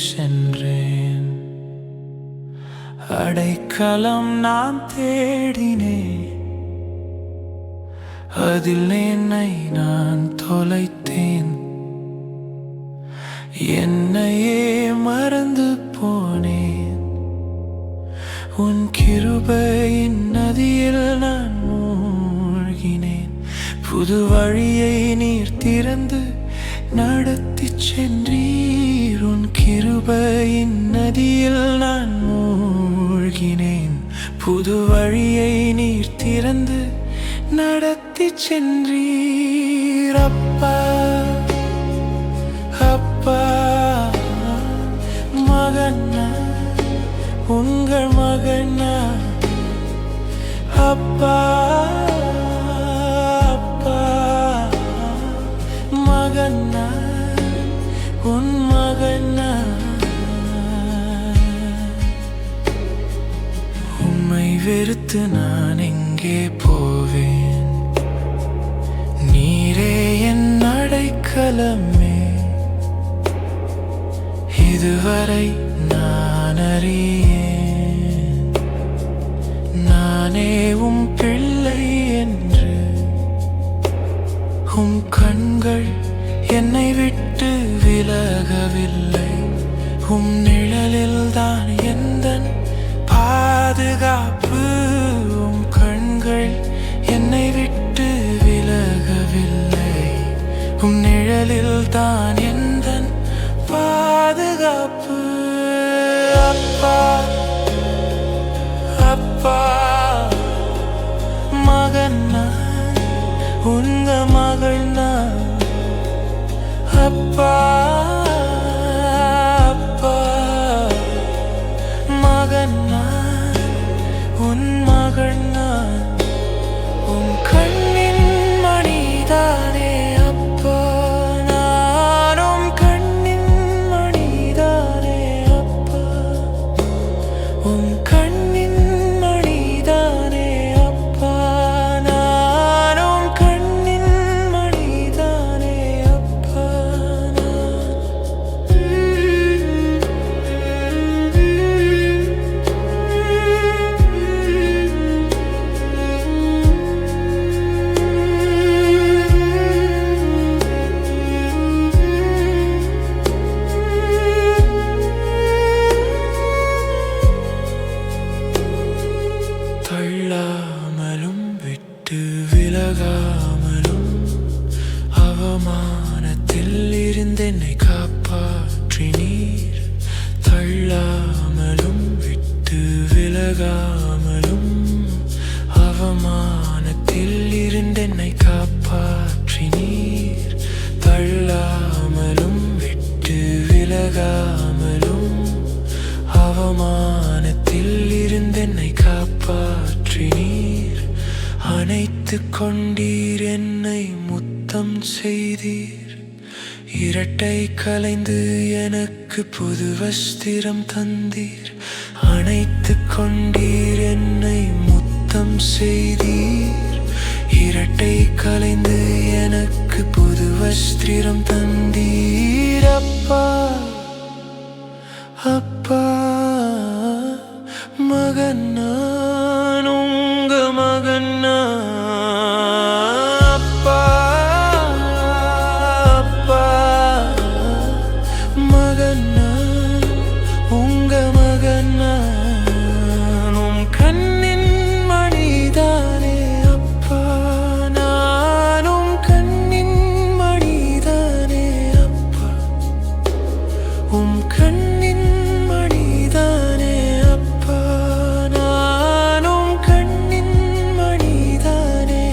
சென்றேன். அடைக்கலம் நான் தேடினேன், அதில் என்னை நான் தொலைத்தேன். என்னையே மறந்து போனேன். உன் கிருபையின் நதியில் நான் மூழ்கினேன். புது வழியை நீர் திறந்து நடத்தி சென்றீர். உன் கிருபையின் நதியில் நான் மூழ்கினேன். புது வழியை நீர் திறந்து நடத்தி சென்றீர். அப்பா அப்பா, மகனா உங்கள் மகனா. அப்பா அப்பா, மகனா உன் மகனா. உம்மை வெறுத்து நான் எங்கே போவேன்? நீரே என் அடைக்கலமே. இதுவரை நான் அறியேன், நானே உம் பிள்ளை என்று. உம் கண்கள் என்னை விட்டு விலகவில்லை. உம் நிழலில் தான் எந்தன் பாதுகாப்பு. உம் கண்கள் என்னை விட்டு விலகவில்லை. உம் நிழலில் தான் எந்தன் பாதுகாப்பு. அப்பா அப்பா, மகனா உங்க மகனா. அப்பா அப்பா, மகனா உன் மகனா. உன் கண்ணின் மணிதானே அப்பா, நானும் கண்ணின் மணிதானே அப்பா. உன் கண்ணின் மணிதானே அப்பா, நானும் கண்ணின் மணிதானே அப்பா. தள்ளாமலும் விட்டு விலகாமலும் அவமானத்தில் இருந்தென்னை காப்பாற்றினீர். தள்ளாமலும் விட்டு விலகாமலும் அவமானத்தில் இருந்தென்னை காப்பாற்றினீர். தள்ளாமலும் விட்டு விலகாமலும் அவமானத்தில் இருந்தென்னை காப்பாற்றினீர். அணைத்துக் கொண்டீர், என்னை முத்தம் செய்தீர். இரட்டை கலைந்து எனக்கு புது வஸ்திரம் தந்தீர். அணைத்துக் கொண்டீர், என்னை முத்தம் செய்தீர். இரட்டை கலைந்து எனக்கு புது வஸ்திரம் தந்தீர். அப்பா அப்பா, மகனா உங்க மகனா. அப்பா அப்பா, மகனா உங்க மகனா. உம் கண்ணின் மணிதானே அப்பா, நானும் கண்ணின் மணிதானே அப்பா. உம் கண்ணின் மணிதானே அப்பா, நானும் கண்ணின் மணிதானே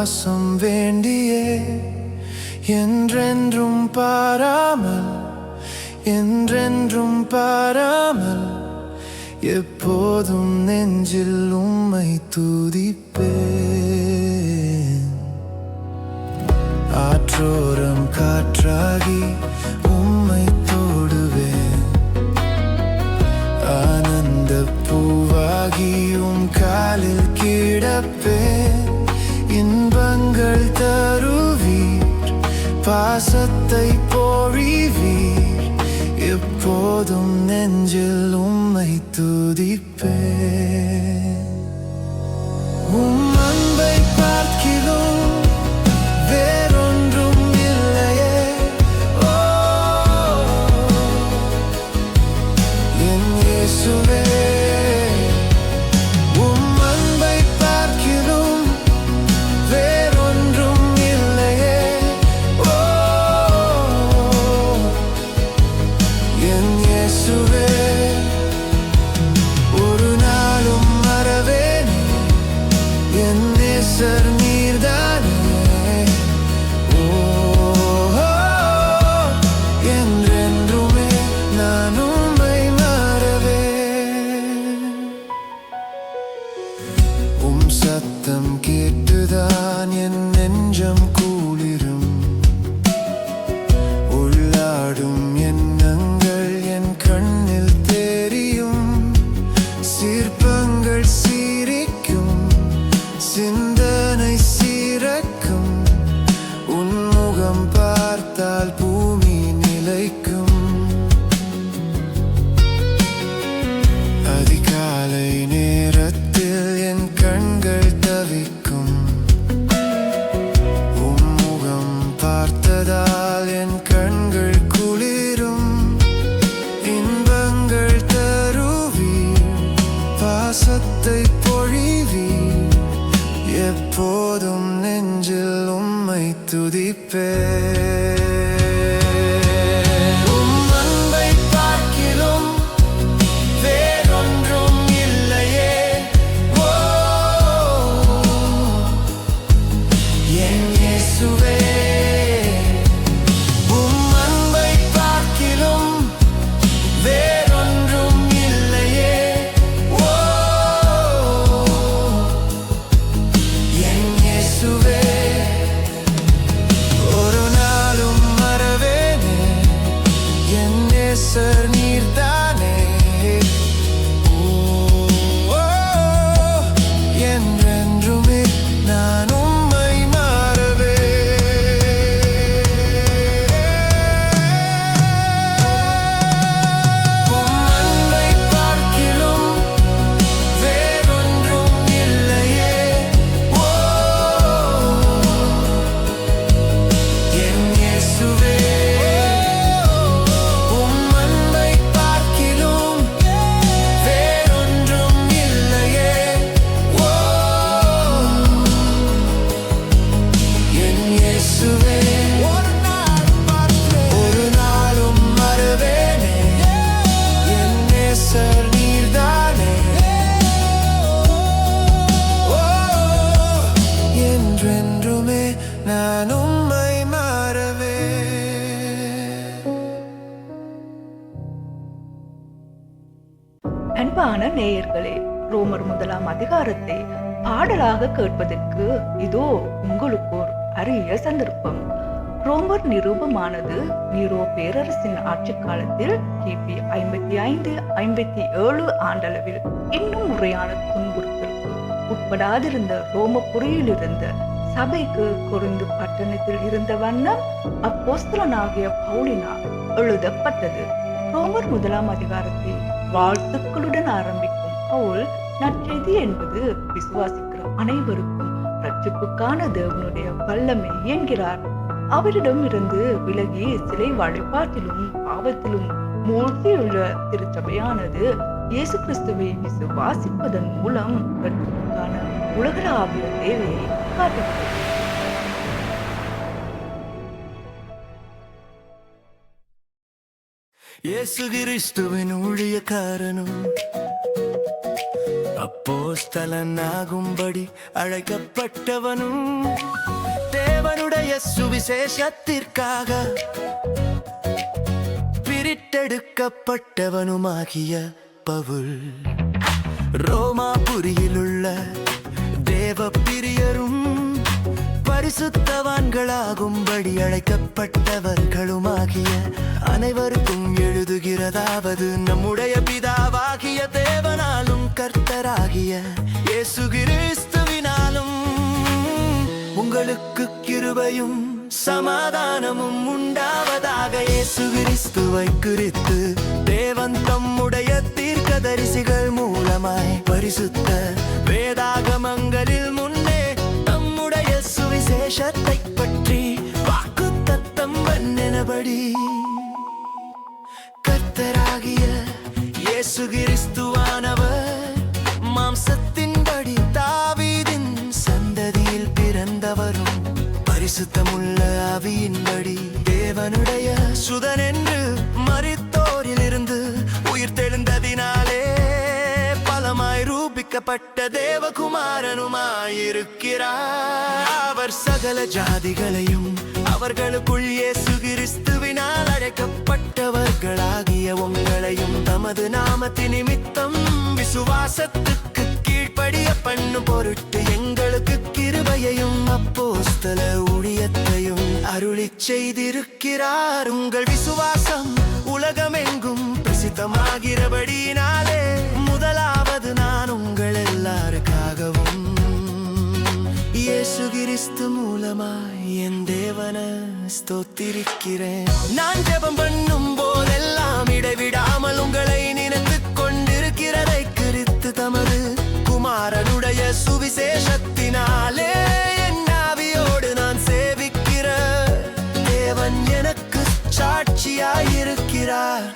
விசுவாசம் வேண்டியே என்றென்றும் பாராமல் என்றென்றும் பாராமல் எப்போதும் நெஞ்சில் உம்மை துதிப்பேன். ஆற்றோரம் காற்றாகி உம்மை தோடுவேன். ஆனந்த பூவாகி காலில் கிடப்பேன். இன்பங்கள் தருவீர், பாசத்தை பொழிவீர். எப்போதும் நெஞ்சில் உம்மை துதிப்பேன். உம் அன்பை பார்க்கிறோம் வேறொன்றும் இல்லையே. ஓ என் இயேசுவே, உம் அன்பை பார்க்கிறோம் வேறொன்றும் இல்லையே. ஓ என் இயேசுவே, ஒரு நாளும் மறவேனே என் நேசர் நீர்தானே. ஓ என்றென்றுமே நான் உம்மை மறவேன். உம் சத்தம் கேட்டுதான் என் நெஞ்சம் குளிரும். உள்ளாடும் எண்ணங்கள் என் கண்ணில் தெரியும். சிற்பங்கள் சிரிக்கும், சிந்தனை சீரக்கும். உன்முகம் பார்த்தால் பூமி நிலைக்கும். அதிகாலை நேரத்தில் என் கண்கள் தவிக்கும். உன்முகம் பார்த்ததால் என் கண்கள் குளிரும். இன்பங்கள் தருவீர், பாசத்தை பொழிவீர். எப்போதும் நெஞ்சில் உம்மை துதிப்பேன். உம் அன்பை பார்க்கிறோம் வேறொன்றும் இல்லையே. ஓ என் இயேசுவே, உம் அன்பை பார்க்கிறோம் வேறொன்றும் இல்லையே. ஓ என் இயேசுவே, ஒரு நாளும் மறவேனே என் நேசர் நீர்தானே. ஓ என்றென்றுமே நான் உம்மை மறவேன். உம் அன்பை பார்க்கிறோம் வேறொன்றும் இல்லையே. ஓ என் இயேசுவே, உம் அன்பை பார்க்கிறோம் வேறொன்றும் இல்லையே. ஓ என் இயேசுவே, ஒரு நாளும் மறவேனே என் நேசர் நீர்தானே. ஓ என்றென்றுமே நான் உம்மை மறவேன். அன்பான நேயர்களே, ரோமர் 1 அதிகாரத்தை பாடலாக கேட்பதற்கு இதோ உங்களுக்கு ஒரு அரிய சந்தர்ப்பம். ரோமர் நிரூபமானது நீரோ பேரரசின் ஆட்சி காலத்தில் கிபி 55-57 ஆண்டளவில் இன்னும் முறையான துன்புறுத்தலுக்கு உட்படாதிருந்த ரோமபுரியிலிருந்த சபைக்கு கொரிந்து பட்டணத்தில் இருந்த வண்ணம் அப்போஸ்தலனாகிய பவுலினால் எழுதப்பட்டது. ரோமர் 1 அதிகாரத்தை வாழ்த்துக்களுடன் ஆரம்பிக்கும் பவுல், நற்செய்தி என்பது விசுவாசிக்கிற அனைவருக்கும் ரட்சிப்புக்கான தேவனுடைய வல்லமை என்கிறார். அவரிடம் இருந்து விலகி சிலை வழிபாட்டிலும் பாவத்திலும் மூழ்கியுள்ள திருச்சபையானது இயேசு கிறிஸ்துவை விசுவாசிப்பதன் மூலம் ரட்சிப்புக்கான உலகளாவிய தேவையை காட்டுகிறது. இயேசு கிறிஸ்துவின் ஊழியக்காரனும் அப்போஸ்தலனாகும்படி அழைக்கப்பட்டவனும் தேவனுடைய சுவிசேஷத்திற்காக பிரித்தெடுக்கப்பட்டவனுமாகிய பவுல், ரோமாபுரியிலுள்ள தேவ பிரியரும் பரிசுத்தவான்களாகும்படி அழைக்கப்பட்டவர்களுமாகிய அனைவருக்கும் எழுதுகிறதாவது, நம்முடைய பிதாவாகிய தேவனாலும் கர்த்தராகிய இயேசு கிறிஸ்துவினாலும் உங்களுக்கு கிருபையும் சமாதானமும் உண்டாவதாக. இயேசு கிறிஸ்துவை குறித்து தேவன் தம்முடைய தீர்க்கதரிசிகள் மூலமாய் பரிசுத்த வேதாகமங்களில் முன்னே தம்முடைய சுவிசேஷத்தை பற்றி வாக்குத்தத்தம் பண்ணினபடி கர்த்தராகிய இயேசு கிறிஸ்துவானவர் மாம்சத்தின்படி தாவீதின் சந்ததியில் பிறந்தவரும் பரிசுத்தமுள்ள ஆவியின்படி தேவனுடைய சுதன் என்று மரித்தோரிலிருந்து உயிர்த்தெழுந்ததினாலே பலமாய் ரூபிக்கப்பட்ட தேவகுமாரனுமாயிருக்கிறார். அவர் சகல ஜாதிகளையும் அவர்களுக்குள் இயேசு கிறிஸ்துவினால் அழைக்கப்பட்டவர்களாகிய உங்களையும் தமது நாமத்தின் நிமித்தம் விசுவாசத்துக்கு கீழ்ப்படிய பண்ணும் பொருட்டு எங்களுக்கு கிருபையையும் அப்போஸ்தல ஊழியத்தையும் அருளிச் செய்திருக்கிறார். உங்கள் விசுவாசம் உலகமெங்கும் பிரசித்தமாகிறபடியினாலே முதலாவது நான் உங்கள் எல்லாருக்காகவும் இயேசு கிறிஸ்து மூலமாய் என் தேவனை ஸ்தோத்திரிக்கிறேன். நான் ஜெபம் பண்ணும் போதெல்லாம் இடைவிடாமல் உங்களை நினைத்துக் கொண்டிருக்கிறதை குறித்து தமது குமாரனுடைய சுவிசேஷத்தினாலே என் ஆவியோடு நான் சேவிக்கிற தேவன் எனக்கு சாட்சியாயிருக்கிறார்.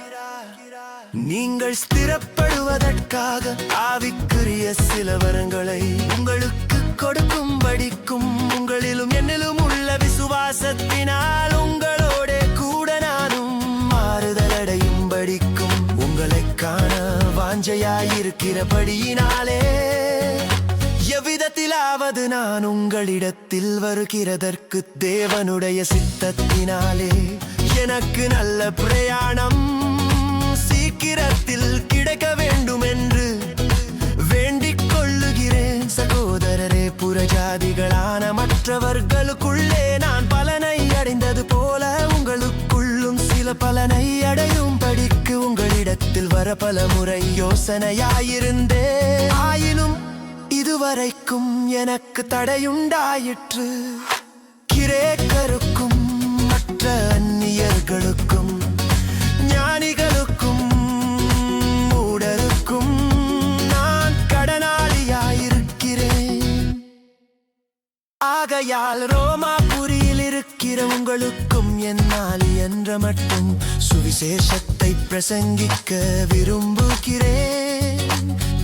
நீங்கள் ஸ்திரப்படுவதற்காக ஆவிக்குரிய சில வரங்களை உங்களுக்கு கொடுக்கும்படிக்கும் உங்களிலும் என்னிலும் உள்ள விசுவாசத்தினால் உங்களோட கூட நானும் மாறுதலடையும்படிக்கும் உங்களை காண வாஞ்சையாயிருக்கிறபடியினாலே எவ்விதத்திலாவது நான் உங்களிடத்தில் வருகிறதற்கு தேவனுடைய சித்தத்தினாலே எனக்கு நல்ல பிரயாணம் சீக்கிரத்தில் கிடைக்க வேண்டும் என்று வேண்டிக் கொள்ளுகிறேன். சகோதரரே, புறஜாதிகளான மற்றவர்களுக்குள்ளே நான் பலனை அடைந்தது போல உங்களுக்குள்ளும் சில பலனை அடையும் படிக்கு உங்களிடத்தில் வர பல முறை யோசனையாயிருந்தே, ஆயினும் இதுவரைக்கும் எனக்கு தடையுண்டாயிற்று. கிரேக்கருக்கும் மற்ற அந்நியர்களுக்கும் ஞானிகளுக்கும் மூடருக்கும் நான் கடனாளியாயிருக்கிறேன். ஆகையால் ரோமாபுரியில் இருக்கிற உங்களுக்கும் என்னால் என்ற மட்டும் சுவிசேஷத்தை பிரசங்கிக்க விரும்புகிறேன்.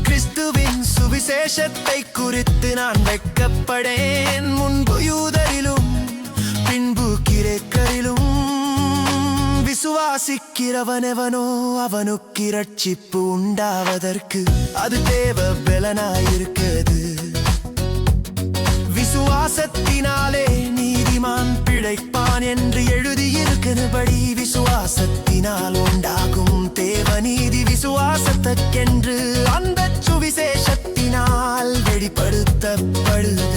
கிறிஸ்துவின் சுவிசேஷத்தை குறித்து நான் வெட்கப்படேன். முன்பு யூதரிலும் பின்பு கிரேக்கரிலும் விசுவாசிக்கிறவனெவனோ அவனுக்கு இரட்சிப்பு உண்டாவதற்கு அது தேவ பலனாயிருக்கிறது. விசுவாசத்தினாலே நீதிமான் பிழைப்பான் என்று எழுதியிருக்கிறபடி விசுவாசத்தினால் உண்டாகும் தேவ நீதி விசுவாசத்துக்கென்று அந்த சுவிசேஷத்தினால் வெளிப்படுத்தப்படுது.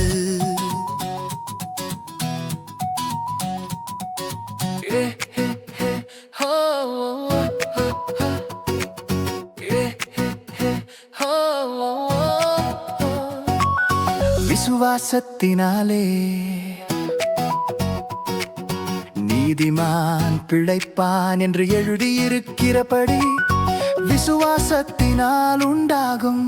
விசுவாசத்தினாலே நீதிமான் பிழைப்பான் என்று எழுதியிருக்கிறபடி விசுவாசத்தினால் உண்டாகும்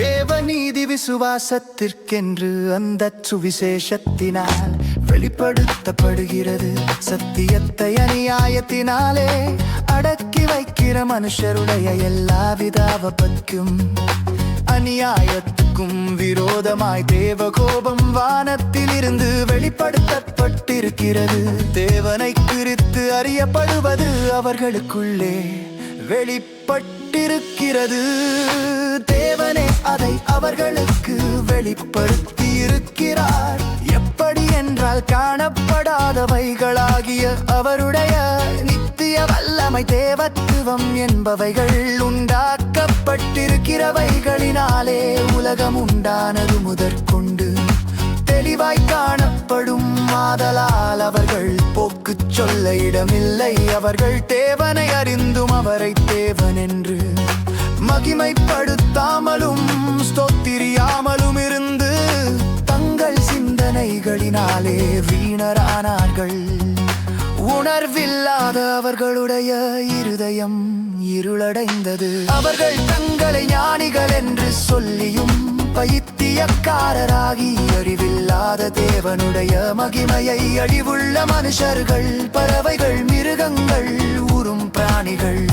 தேவநீதி விசுவாசத்திற்கென்று அந்த சுவிசேஷத்தினால் வெளிப்படுத்தப்படுகிறது. சத்தியத்தை அநியாயத்தினாலே அடக்கி வைக்கிற மனுஷருடைய எல்லாவித ஆபத்துக்கும் அநியாயத்துக்கும் விரோதமாய் தேவ கோபம் வானத்தில் இருந்து வெளிப்படுத்தப்பட்டிருக்கிறது. தேவனை குறித்து அறியப்படுவது அவர்களுக்குள்ளே வெளிப்பட்டு மறைக்கப்பட்டிருக்கிறது. தேவனே அதை அவர்களுக்கு வெளிப்படுத்தி இருக்கிறார். எப்படி என்றால் காணப்படாதவைகளாகிய அவருடைய நித்திய வல்லமை தேவத்துவம் என்பவைகள் உண்டாக்கப்பட்டிருக்கிறவைகளினாலே உலகம் உண்டானது முதற்கொண்டு தெளிவாய் காணப்படும். ஆதலால் அவர்கள் போக்கு சொல்ல இடமில்லை. அவர்கள் தேவனை அறிந்தும் அவரை தேவன் என்று மகிமைப்படுத்தாமலும் ஸ்தோத்திரியாமலும் இருந்து தங்கள் சிந்தனைகளினாலே வீணரானார்கள். உணர்வில்லாத அவர்களுடைய இருதயம் இருளடைந்தது. அவர்கள் தங்களை ஞானிகள் என்று சொல்லியும் பைத்தியக்காரராகி அறிவில்லாத தேவனுடைய மகிமையை அழிவுள்ள மனுஷர்கள், பறவைகள், மிருகங்கள், ஊரும் பிராணிகள்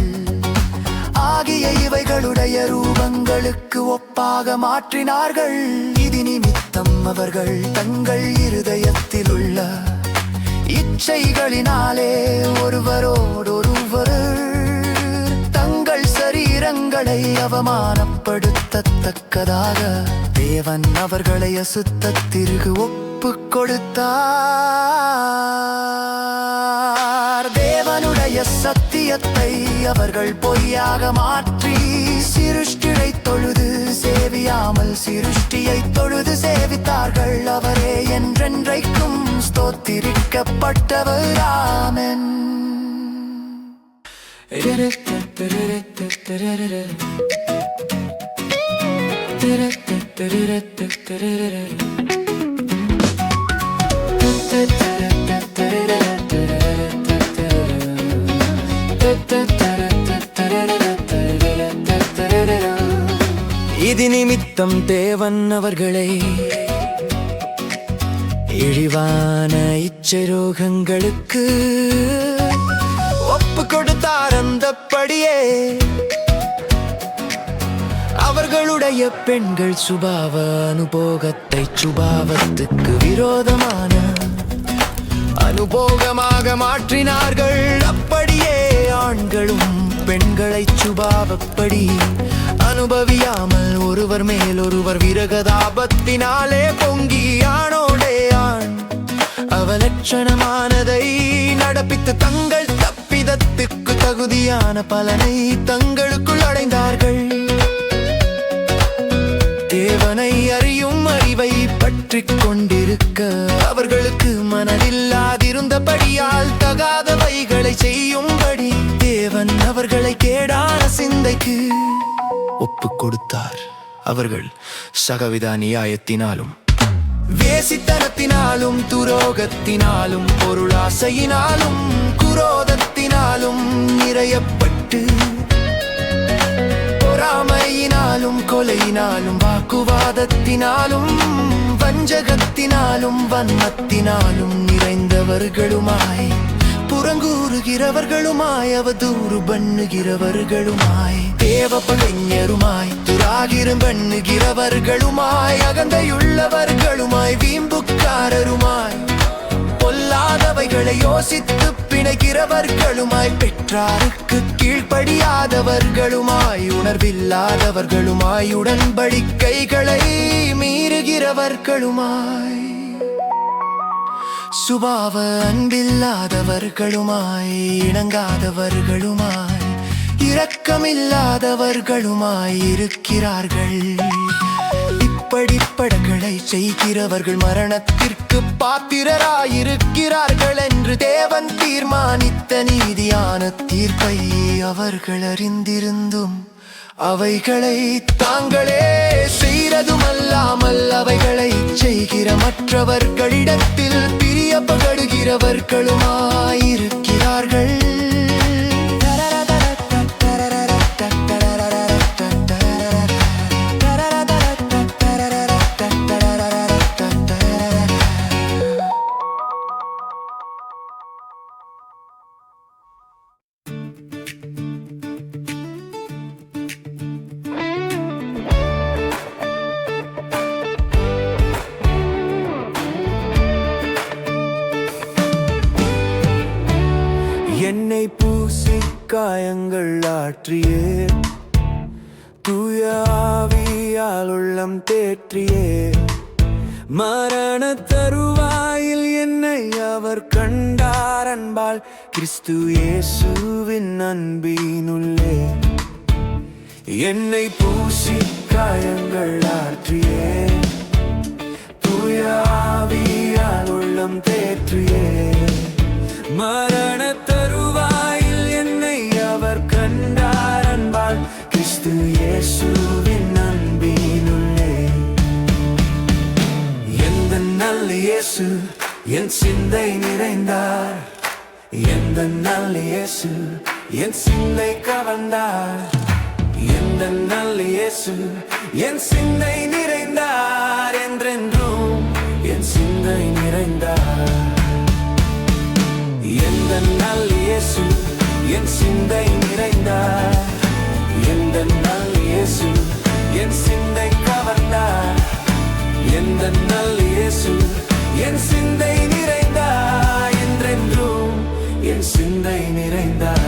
ஆகிய இவைகளுடைய ரூபங்களுக்கு ஒப்பாக மாற்றினார்கள். இது நிமித்தம் அவர்கள் தங்கள் இருதயத்தில் உள்ள இச்சைகளினாலே ஒருவரோடொருவர் தங்கள் சரீரங்களை அவமானப்படுத்தத்தக்கதாக தேவன் அவர்களை அசுத்தத்திற்கு ஒப்பு கொடுத்தார். தேவனுடைய சத்தியத்தை அவர்கள் பொய்யாக மாற்றி சிருஷ்டியை தொழுது சேவியாமல் சிருஷ்டியை தொழுது சேவித்தார்கள். அவரே என்றென்றைக்கும் ஸ்தோத்திரிக்கப்பட்டவர். ஆமென். இது நிமித்தம் தேவன் அவர்களை இழிவான இச்சரோகங்களுக்கு ஒப்பு கொடுத்தார். அந்தப்படியே அவர்களுடைய பெண்கள் சுபாவ அனுபோகத்தை சுபாவத்துக்கு விரோதமான அனுபோகமாக மாற்றினார்கள். அப்படியே ஆண்களும் பெண்களை சுபாவப்படி அனுபவியாமல் ஒருவர் மேல் ஒருவர் விரகதாபத்தினாலே பொங்கி ஆணோடே ஆண் அவலட்சணமானதை நடப்பித்து தங்கள் தப்பிதத்துக்கு தகுதியான பலனை தங்களுக்குள் அடைந்தார்கள். தேவனை அறியும் அறிவை பற்றி கொண்டிருக்க அவர்களுக்கு மனதில்லாதிருந்தபடியால் தகாதவைகளை செய்யும்படி தேவன் அவர்களை கேடான சிந்தைக்கு ஒப்பு கொடுத்தார். அவர்கள் சகவித நியாயத்தினாலும் வேசித்தனத்தினாலும் துரோகத்தினாலும் பொருளாசையினாலும் குரோதத்தினாலும் நிறையப்பட்டு பொறாமையினாலும் கொலையினாலும் வாக்குவாதத்தினாலும் வஞ்சகத்தினாலும் வன்மத்தினாலும் நிறைந்தவர்களுமாய் புறங்கூறுகிறவர்களுமாய் அவதூறு பண்ணுகிறவர்களுமாய் தேவ பகைஞருமாய் துராகிரும் பண்ணுகிறவர்களுமாய் அகந்தையுள்ளவர்களுமாய் வீம்புக்காரருமாய் பொல்லாதவைகளை யோசித்து பிணைக்கிறவர்களுமாய் பெற்றாருக்கு கீழ்ப்படியாதவர்களுமாய் உணர்வில்லாதவர்களுமாய் உடன்படிக்கைகளை மீறுகிறவர்களுமாய் சுபாவ அன்பில்லாதவர்களுமாய் இணங்காதவர்களுமாய் இரக்கமில்லாதவர்களுமாய் இருக்கிறார்கள். இப்படிப்படங்களை செய்கிறவர்கள் மரணத்திற்கு பாத்திரராயிருக்கிறார்கள் என்று தேவன் தீர்மானித்த நீதியான தீர்ப்பை அவர்கள் அறிந்திருந்தும் அவைகளை தாங்களே செய்கிறதுமல்லாமல் அவைகளை செய்கிற மற்றவர்களிடத்தில் பிரியப்படுகிறவர்களுமாயிருக்கிறார்கள். ஆவியால் உள்ளம் தேற்றியே மரண தருவாயில் என்னை அவர் கண்டார் அன்பால் கிறிஸ்து இயேசுவின் அன்பினுள்ளே என்னை பூசி காயங்கள் ஆற்றியே தூய ஆவியால் உள்ளம் தேற்றியே மரண தருவாயில் என்னை அவர் கண்டார் அன்பால் கிறிஸ்து இயேசுவின் அன்பினுள்ளே எந்த நல்ல இயேசு என் சிந்தை நிறைந்தார் எந்த நல்ல இயேசு என் சிந்தை கவர்ந்தார் எந்த நல்ல இயேசு என் சிந்தை நிறைந்தார் என்றென்றும் என் சிந்தை நிறைந்தார் எந்த நல்ல இயேசு என் சிந்தை நிறைந்தார் எந்த நல்ல இயேசு என் சிந்தை கவர்ந்தார் எந்த நல்ல இயேசு என் சிந்தை நிறைந்தார் என்றென்றும் என் சிந்தை நிறைந்தார்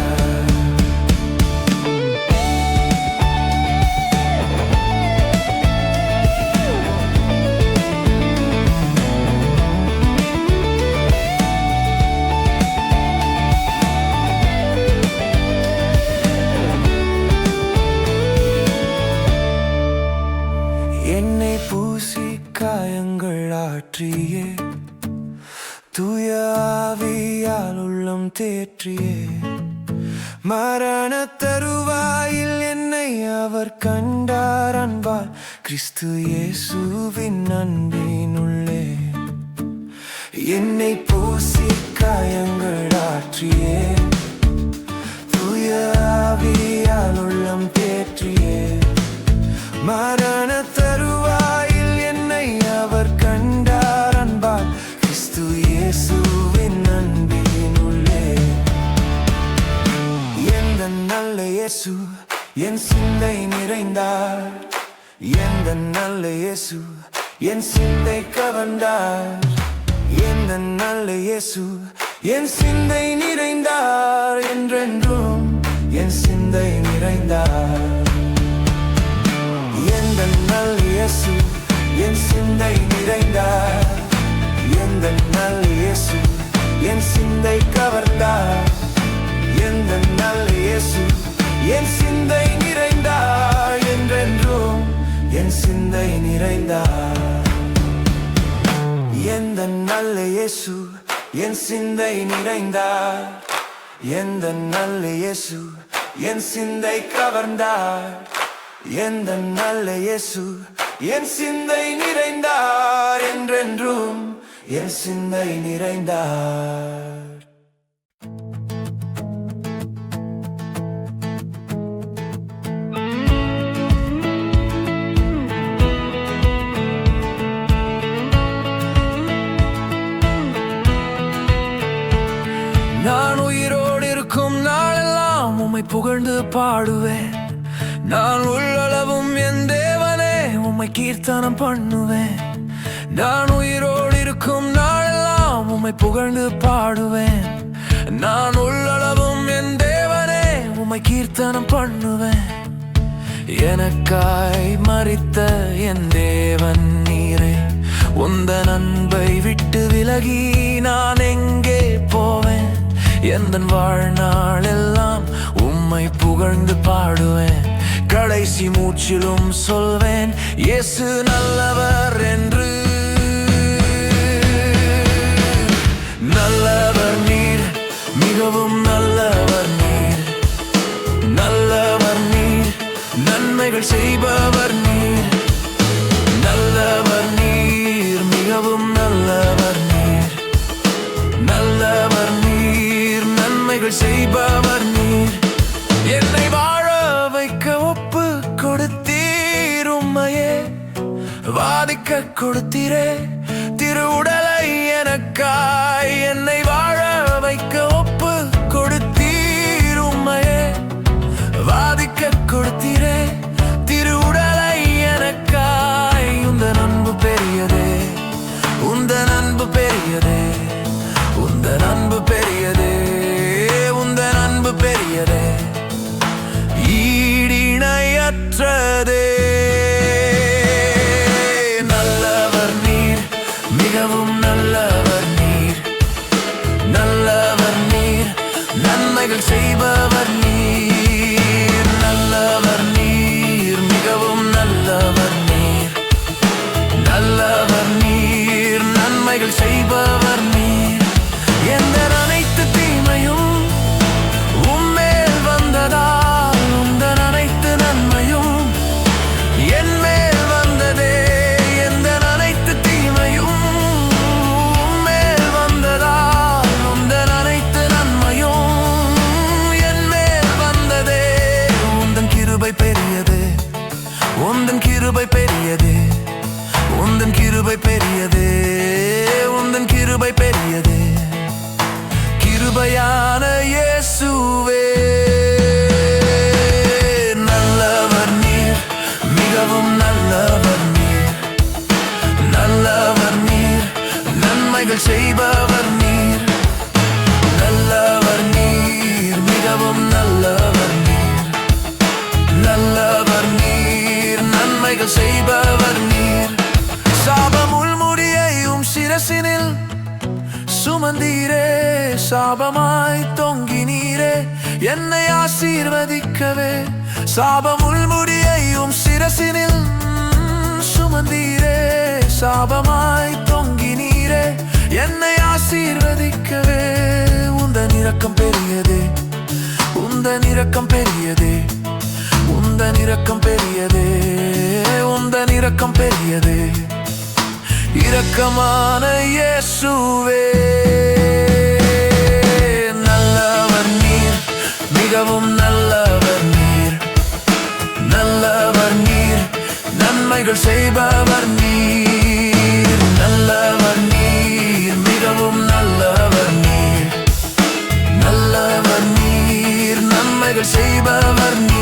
என்னை பூசி காயங்கள் ஆற்றியே தூய ஆவியால் உள்ளம் தேற்றியே மரண தருவாயில் என்னை அவர் கண்டார் அன்பால் கிறிஸ்து இயேசுவின் அன்பினுள்ளே என்னை பூசி காயங்கள் ஆற்றியே தூய ஆவியால் உள்ளம் தேற்றியே மரண தருவாயில் என்னை அவர் கண்டார் அன்பால் கிறிஸ்து இயேசுவின் அன்பினுள்ளே எந்த நல்ல இயேசு என் சிந்தை நிறைந்தார் எந்த நல்ல இயேசு என் சிந்தை கவர்ந்தார் எந்த நல்ல இயேசு என் சிந்தை நிறைந்தார் என்றென்றும் என் சிந்தை நிறைந்தார் எந்த நல்ல இயேசு என் சிந்தை நிறைந்தார் எந்த நல்ல இயேசு என் சிந்தை கவர்ந்தார் எந்த நல்ல இயேசு என் சிந்தை நிறைந்தார் என்றென்றும் என் சிந்தை நிறைந்தார் எந்த நல்ல இயேசு என் சிந்தை நிறைந்தார் எந்த நல்ல இயேசு என் சிந்தை கவர்ந்தார் எந்த நல்ல இயேசு என் சிந்தை நிறைந்தார் என்றென்றும் என் சிந்தை நிறைந்தார் நான் உயிரோடு இருக்கும் நாளெல்லாம் உம்மை புகழ்ந்து பாடுவேன் நான் உள்ளளவும் என் தேவனே உம்மை கீர்த்தனம் பண்ணுவேன் நான் உயிரோடு இருக்கும் நாளெல்லாம் உம்மை புகழ்ந்து பாடுவேன் நான் உள்ளளவும் என் தேவனே உம்மை கீர்த்தனம் பண்ணுவேன் எனக்காய் மரித்த என் தேவன் நீரே உந்தன் அன்பை விட்டு விலகி நான் எங்கே போவேன் எந்தன் வாழ்நாள் எல்லாம் உம்மை புகழ்ந்து பாடுவேன் கடைசி மூச்சிலும் சொல்வேன் இயேசு நல்லவர் என்று நல்லவர் நீர் மிகவும் நல்லவர் நீர் நல்லவர் நீர் நன்மைகள் செய்பவர் நீர் நல்லவர் நீர் மிகவும் நல்லவர் நீர் நல்லவர் நீர் நன்மைகள் செய்பவர் நீர் என்னை வாழ வைக்க ஒப்பு கொடுத்தீர் உம்மையே வாதிக்க கொடுத்தீரே திரு உடலை எனக்காய் என்னை வாழ வைக்க ஒப்பு கொடுத்தீர் உம்மையே வாதிக்க கொடுத்தீரே திரு உடலை எனக்காய் உந்தன் அன்பு பெரியதே உந்தன் அன்பு பெரியதே உந்தன் அன்பு பெரியதே உந்தன் அன்பு பெரியதே ஈடிணையற்றதே உந்தன் கிருபை பெரியதே, உந்தன் கிருபை பெரியதே, உந்தன் கிருபை பெரியதே. கிருபையான இயேசுவே, நல்லவர் நீர், மிகவும் நல்லவர் நீர், நல்லவர் நீர், நன்மைகள் செய்பவர் நீர், நல்லவர் நீர், மிகவும் நல்லவர் நீர், நல்லவர் நீர், நன்மைகள் செய்பவர் நீர். சாபமுள் முடியையும் சிரசினில் சுமந்தீரே, சாபமாய் தொங்கினீரே என்னை ஆசீர்வதிக்கவே. சாபமுள் முடியையும் சிரசினில் சுமந்தீரே, சாபமாய் தொங்கினீரே என்னை ஆசீர்வதிக்கவே. உந்தன் இரக்கம் பெரியதே, உந்தன் இரக்கம் பெரியதே, உந்தன் இரக்கம் பெரியதே, உந்தன் இரக்கம் பெரியதே. இரக்கமான இயேசுவே, நல்லவர் நீர், மிகவும் நல்லவர் நீர், நல்லவர் நீர், நன்மைகள் செய்பவர் நீர், நல்லவர் நீர், மிகவும் நல்லவர் நீர், நல்லவர் நீர், நன்மைகள் செய்பவர் நீர்.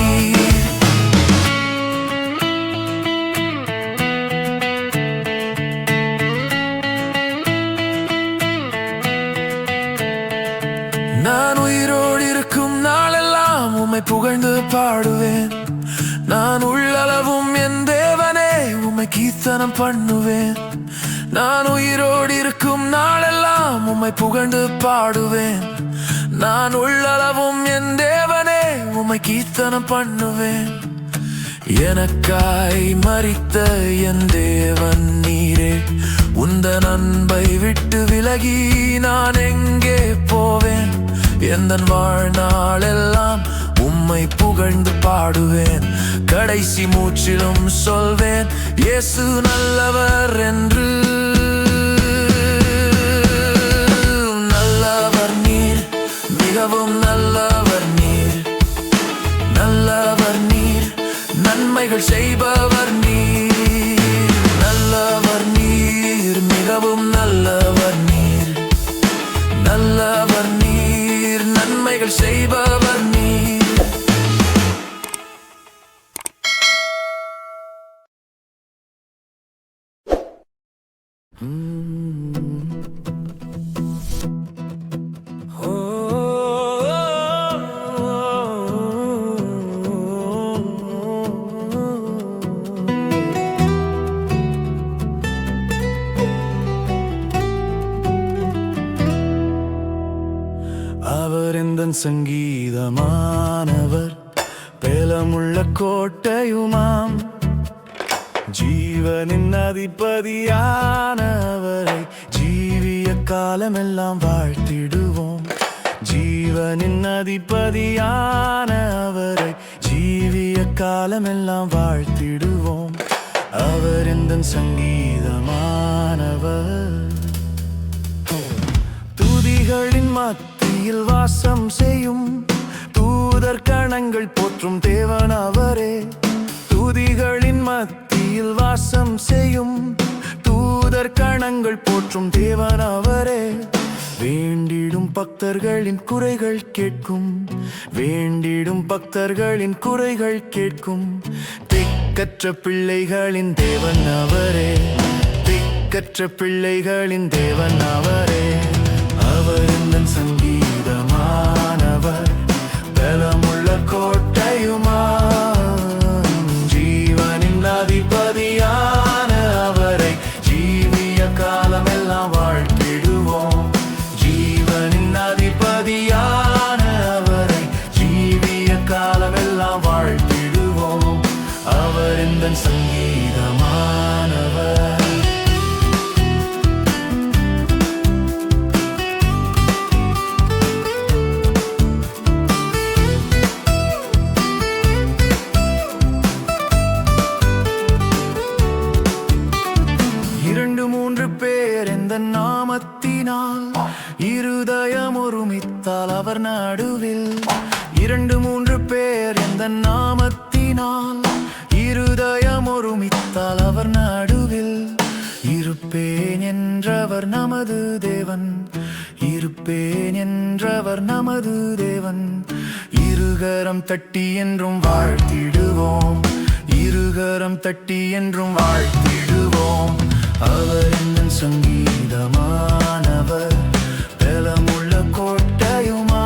நான் உயிரோடு இருக்கும் நாளெல்லாம் உம்மை புகழ்ந்து பாடுவேன். நான் உள்ளளவும் என் தேவனே உம்மை கீர்த்தனம் பண்ணுவேன். நான் உயிரோடு இருக்கும் நாளெல்லாம் உம்மை புகழ்ந்து பாடுவேன். நான் உள்ளளவும் என் தேவனே உம்மை கீர்த்தனம் பண்ணுவேன். எனக்காய் மரித்த என் தேவன் நீரே, உந்தன் அன்பை விட்டு விலகி நான் எங்கே போவேன்? எந்தன் வாழ்நாளெல்லாம் உம்மை புகழ்ந்து பாடுவேன். கடைசி மூச்சிலும் சொல்வேன் இயேசு நல்லவர் என்று. நல்லவர் நீர், மிகவும் நல்லவர் நீர், நல்லவர் நீர், நன்மைகள் செய்பவர் நீர், நல்லவர் நீர், மிகவும் நல்லவர் நீர், நல்லவர் நீர், நன்மைகள் செய்பவர் நீர். அவர் எந்தன் சங்கீதமானவர், பேலமுள்ள கோட்டையுமாம், ஜீவனின் அதிபதியானவரை ஜீவிய காலமெல்லாம் வாழ்த்திடுவோம். ஜீவனின் அதிபதியானவரை ஜீவிய காலமெல்லாம் வாழ்த்திடுவோம். அவர் எந்தன் சங்கீதமானவர். துதிகளின் மத்தியில் வாசம் செய்யும் தூதர் கணங்கள் போற்றும் தேவன் அவரே. துதிகளின் மத்தியில் வாசம் செய்யும் தூதர் கணங்கள் போற்றும் தேவன் அவரே. வேண்டிடும் பக்தர்களின் குறைகள் கேட்கும், வேண்டிடும் பக்தர்களின் குறைகள் கேட்கும். திக்கற்ற பிள்ளைகளின் தேவன் அவரே, திக்கற்ற பிள்ளைகளின் தேவன் அவரே. அவர் எந்தன் சங்கீதமானவர், பலமுள்ள கோட்டையுமாம், ஜீவனின் அதிபதியான அவரை ஜீவிய காலமெல்லாம் வாழ்த்திடுவோம். ஜீவனின் அதிபதியான அவரை ஜீவிய காலமெல்லாம் வாழ்த்திடுவோம். அவர் எந்தன் சங்கீதமானவர். நாமத்தினால் இருதயம் ஒருமித்தால் அவர் நடுவில். 2-3 பேர் எந்த நாமத்தினால் இருதயம் ஒருமித்தால் அவர் நடுவில் இருப்பேன் என்றவர் நமது தேவன். இருப்பேன் என்றவர் நமது தேவன். இருகரம் தட்டி என்றும் வாழ்த்திடுவோம். இருகரம் தட்டி என்றும் வாழ்த்திடுவோம். அவர் எந்தன் சங்கீதமானவர், பலமுள்ள கோட்டையுமா,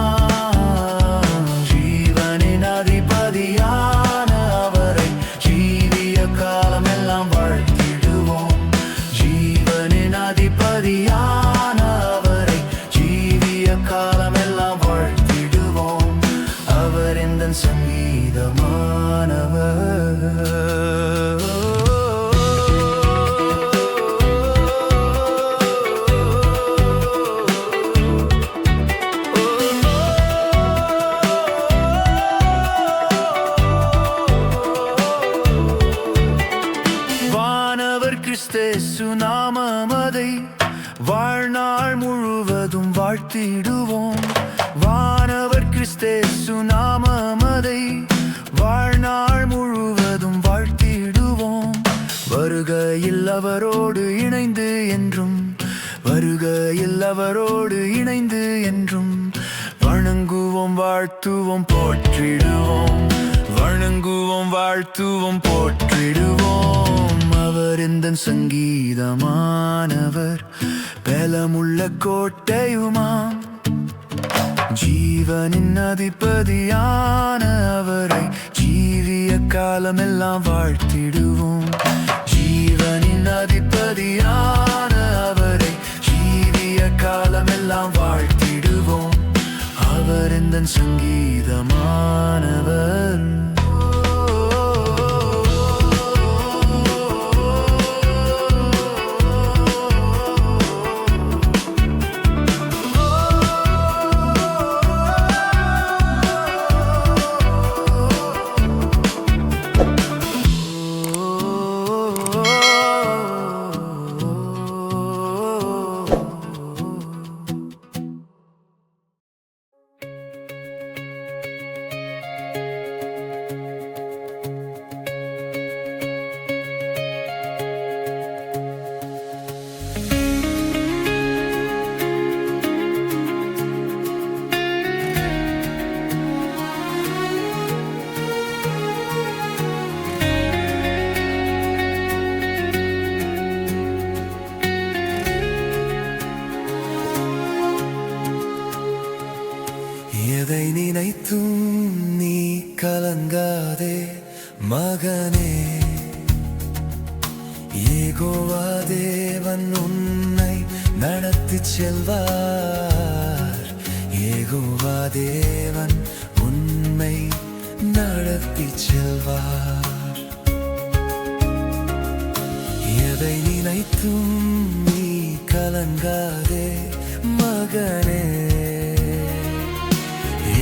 ஜீவனின் அதிபதியான அவரை ஜீவிய காலமெல்லாம் வாழ்த்திடுவோம். ஜீவனின் அதிபதியான அவரை ஜீவிய காலமெல்லாம் வாழ்த்திடுவோம். அவர் எந்தன் சங்கீதமானவர். கிறிஸ்தேசு நாமமதை வாழ்நாள் முழுவதும் வாழ்த்திடுவோம். வானவர் கிறிஸ்தேசு நாமமதை வாழ்நாள் முழுவதும் வாழ்த்திடுவோம். வருகையில் அவரோடு இணைந்து என்றும், வருகையில் அவரோடு இணைந்து என்றும் வணங்குவோம், வாழ்த்துவோம், போற்றிடுவோம். வணங்குவோம், வாழ்த்துவோம், போற்றிடுவோம். அவர் எந்தன் சங்கீதமானவர், பலமுள்ள கோட்டையுமாம், ஜீவனின் அதிபதியான அவரை ஜீவிய காலமெல்லாம் வாழ்த்திடுவோம். ஜீவனின் அதிபதியான அவரை ஜீவிய காலமெல்லாம் வாழ்த்திடுவோம். அவர் எந்தன் சங்கீதமானவர். எதை நினைத்தும் நீ கலங்காதே மகனே. யெகோவா தேவன் உன்னை நடத்திச் செல்வார். யெகோவா தேவன் உன்னை நடத்திச் செல்வார். எதை நினைத்தும் நீ கலங்காதே மகனே.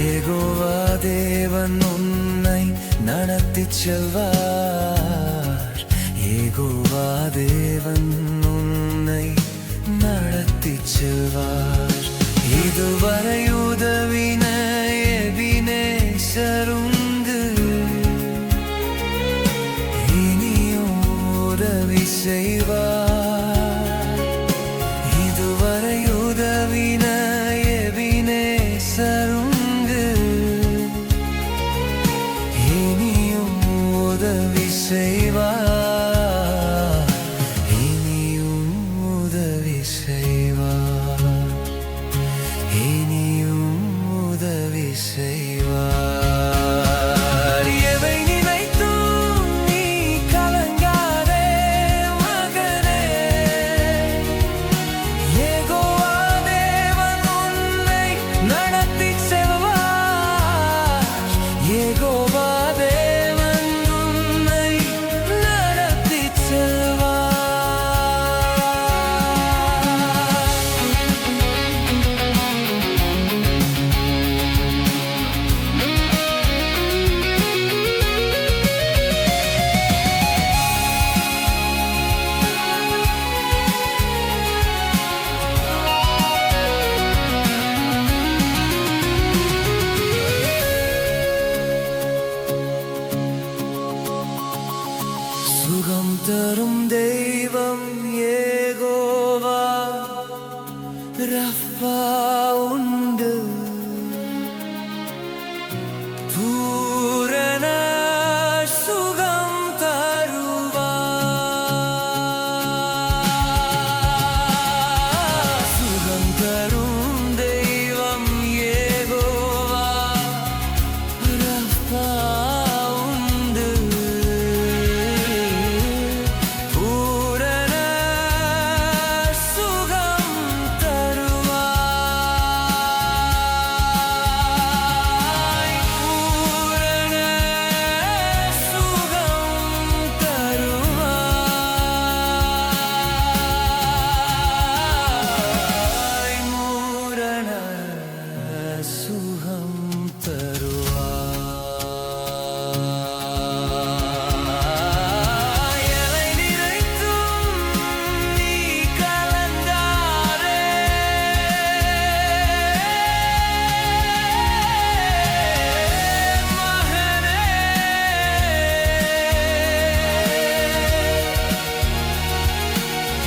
யெகோவா தேவன் உன்னை நடத்திச் செல்வார். யெகோவா தேவன் உன்னை நடத்திச் செல்வார். இதுவரை உதவின எபினேசருண்டு, இனியும் உதவி செய்வார். இதுவரை உதவின எபினேசருண்டு, இனியும் உதவி செய்வார். இனியும் உதவி செய்வார். இனியும் உதவி செய்வார். எவை நினைத்தும் நீ கலங்காதே மகனே. சுகம் தரும் தெய்வம் யெகோவா ரஃபா உண்டு பூரண சுகம் தருவார் சுகம் தரும் தெய்வம் யெகோவா ரஃபா உண்டு பூரண சுகம் தருவாய் பூரண சுகம் தருவாய் பூரண சுகம் தருவாய் எலை நிறைத்தும் நீ கலந்தாரே மகனே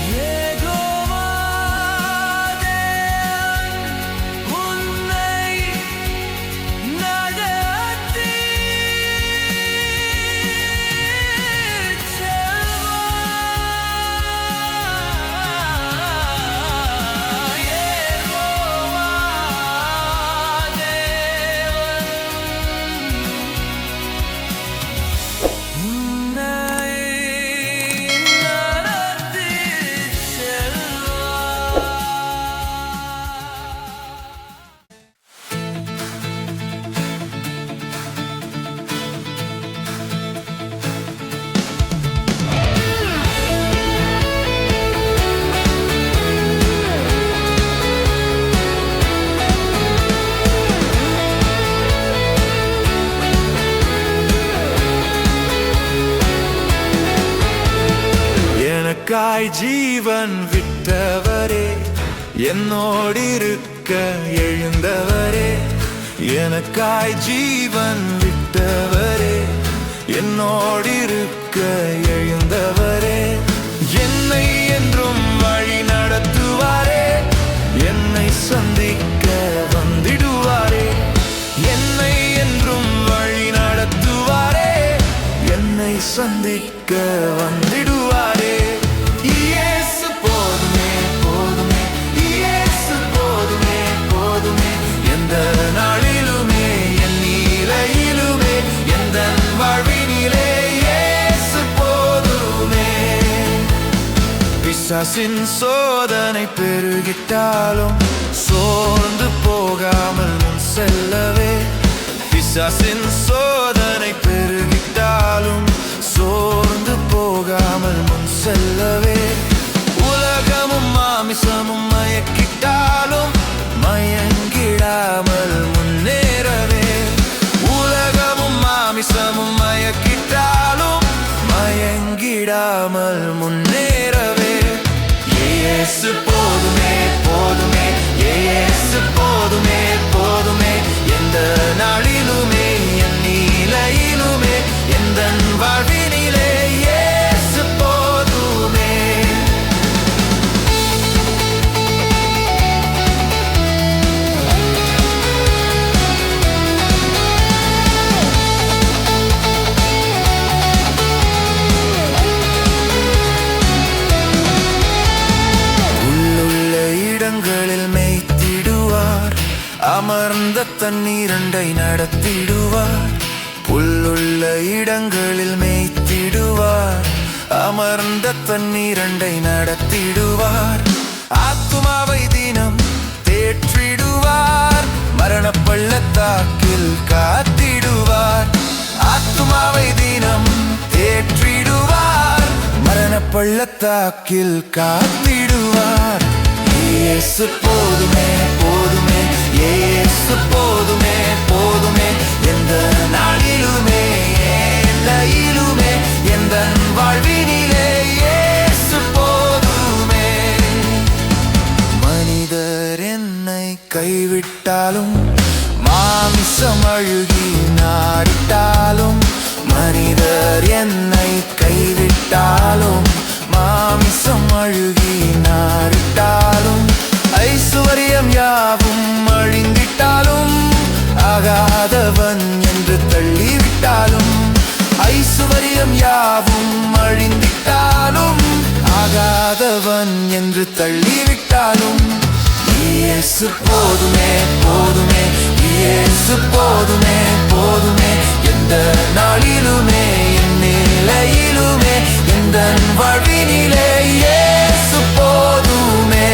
யெகோவா தேவன் உன்னை நடத்திச் செல்வார் யெகோவா தேவன் உன்னை நடத்திச் செல்வார். எனக்காய் ஜீவன் விட்டவரே என்னோடிருக்க எழுந்தவரே எனக்காய் ஜீவன் விட்டவரே என்னோடிருக்க எழுந்தவரே என்னை என்றும் வழி நடத்துவாரே என்னை சந்திக்க வந்திடுவாரே என்னை என்றும் வழி நடத்துவாரே என்னை சந்திக்க வந்திடுவாரே இயேசு போதுமே போதுமே இயேசு போதுமே போதுமே எந்த நாளிலுமே என் நிலையிலுமே எந்த வாழ்வினிலே இயேசு போதுமே பிசாசின் சோதனை பெருகிட்டாலும் சோர்ந்து போகாமல் முன் செல்லவே பிசாசின் சோதனை பெருகிட்டாலும் சோர்ந்து போகாமல் முன் செல்லவே உலகமும் மாமிசமும் மயக்கிட்டாலும் மயங்கிடாமல் முன்னேறவே உலகமும் மாமிசமும் மயக்கிட்டாலும் மயங்கிடாமல் முன்னேறவே இயேசு போதுமே போதுமே இயேசு போதுமே போதுமே எந்த நாளிலுமே என் நிலையிலுமே எந்த வாழ்வினிலே இயேசு போதுமே உள்ளுள்ள இடங்களில் மேய்த்திடுவார் அமர்ந்த தண்ணீரண்டை நடத்திடுவார் புல்லுள்ள இடங்களில் மேய்த்திடுவார் அமர்ந்த தண்ணீரண்டை நடத்திடுவார் ஆத்துமாவை தினம் தேற்றிடுவார் மரண பள்ளத்தாக்கில் காத்திடுவார் ஆத்துமாவை தினம் தேற்றிடுவார் மரண பள்ளத்தாக்கில் காத்திடுவார் இயேசு போதுமே போதுமே இயேசு போதுமே போதுமே எந்த நாளிலுமே எல்லையிலுமே எந்த வாழ்வினிலே இயேசு போதுமே மனிதர் என்னை கைவிட்டாலும் மாமிசம் அழுகி நாடிட்டாலும் மனிதர் என்னை கைவிட்டாலும் ஐஸ்வர்யம் யாவும் அழிந்திட்டாலும் ஆகாதவன் என்று தள்ளிவிட்டாலும் ஐஸ்வர்யம் யாவும் அழிந்திட்டாலும் ஆகாதவன் என்று தள்ளிவிட்டாலும் இயேசு போதுமே போதுமே இயேசு போதுமே போதுமே எந்த நாளிலுமே என் நிலையிலுமே எந்த வாழ்வினிலே இயேசு போதுமே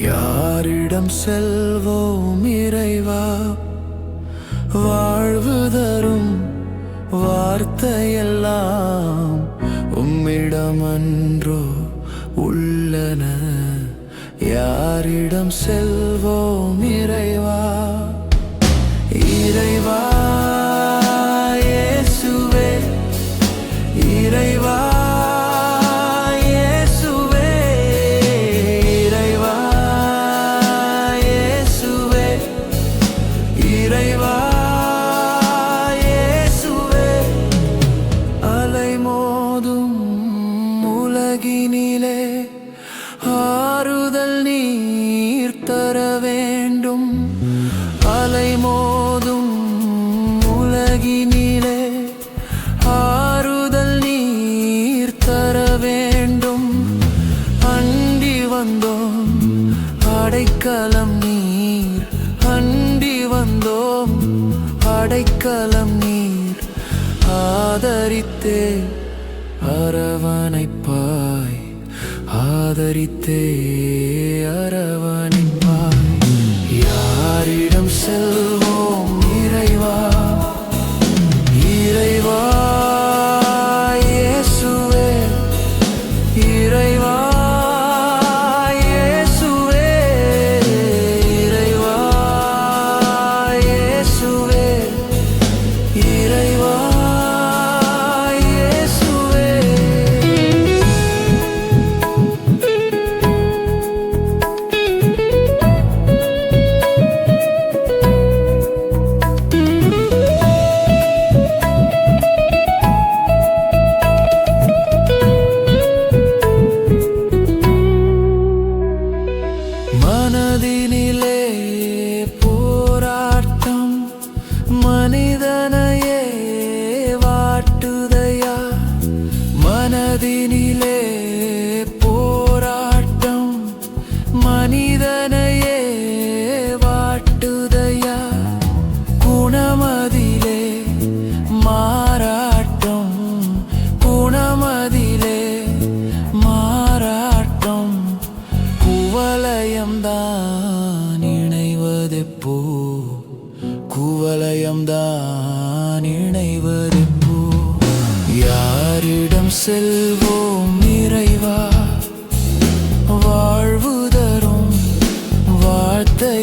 யாரிடம் செல்வோம் இறைவா வாழ்வு தரும் வார்த்தையெல்லாம் உம்மிடமன்றோ உள்ளன யாரிடம் செல்வோம் இறைவா இறைவா இயேசுவே இறைவா உலகினிலே ஆறுதல் நீர் தர வேண்டும் அலைமோதும் உலகினிலே ஆறுதல் நீர் தர வேண்டும் அண்டி வந்தோம் அடைக்கலம் நீர் அண்டி வந்தோம் அடைக்கலம் நீர் ஆதரித்தே அரவணைப்பாய் ஆதரித்தே அரவணைப்பாய் யாரிடம் செல்வோம் இறைவா இறைவா இயேசுவே இறைவா இயேசுவே இறைவா இயேசுவே இறைவா மனதினிலே போராட்டம் மனிதனையே வாட்டுதையா மனதினிலே போராட்டம் மனிதனையே வாட்டுதையா குணமதிலே மாறாட்டம் குணமதிலே மாறாட்டம் குவலயம்தான் இணைவதெப்போ குவலயம்தான் இணைவதெப்போ யாரிடம் செல்வோம் இறைவா வாழ்வு தரும் வார்த்தை